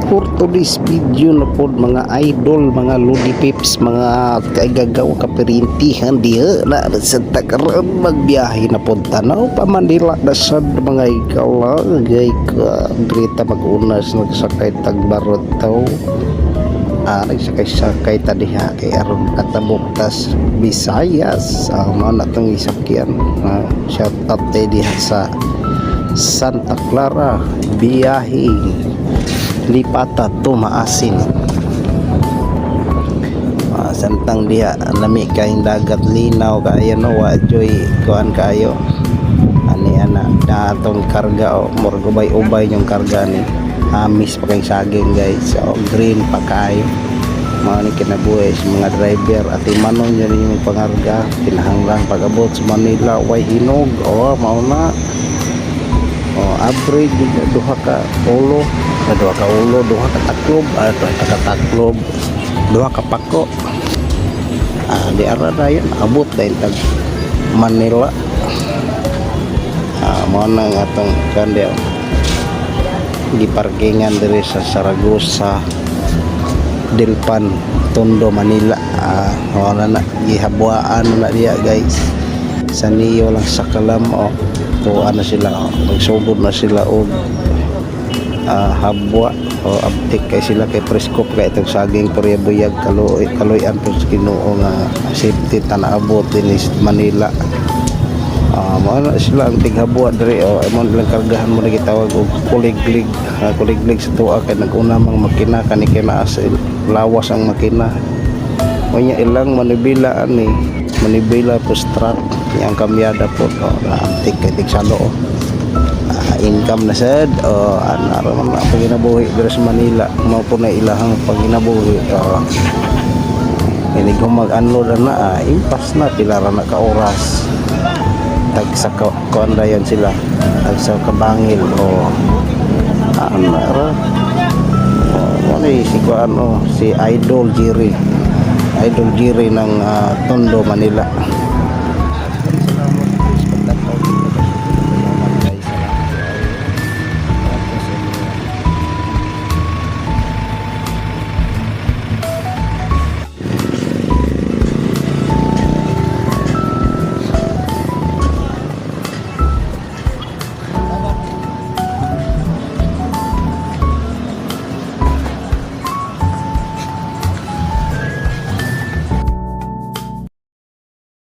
for today's video na po mga idol, mga lodi pips, mga kaigagaw kapirintihan diha na sa takaroon magbiyahe na po tanaw pa Manila na sad mga ikaw lang gay ka grita mag-unas nagsakay tagbarot taw nagsakay tadiha kay aron katabuktas Visayas mga natong isakyan shout out diha sa Santa Clara biyahe lipata tumaasin santang diha lami kayong dagat linaw kayo no wajoy kuan kayo ani ana datong karga o morgubay-ubay yung karga ni amis pa kayong saging guys so green pa kayo mga ni kinabuhi sa mga driver at imanon yun yung pangarga kinahanglang pag-abot sa Manila way hinog o mauna average duha ka ulo duha ka taklob duha ka pako di ara dayon abot dahil tag Manila mo nang atong kande giparkingan diri sa Saragossa Delpan Tondo Manila wala na gihabwaan na diya guys sa niyo lang sa kalam to ano sila magsugod na sila og habwa o abtik kay sila kay preskop kay itong saging Puriyabuyag kaloy-an po sa Ginoo nga safety tanaabot din sa Manila mo sila ang tighabwa diri mo lang kargahan mo na gitawag og kuliglig sa tuwa kay naguna mang makina kani kay naas lawas ang makina unya ilang manibila ani manibila po strat yang kamyada po antik kay tigsalo income na sad ano man ang paginabuhi diri sa Manila mao po na ilahang paginabuhi ini gumag-unload na impas na pila ra na ka oras tag sa kuandayan sila tag sa kabangil ano si Idol Jerry ng Tondo Manila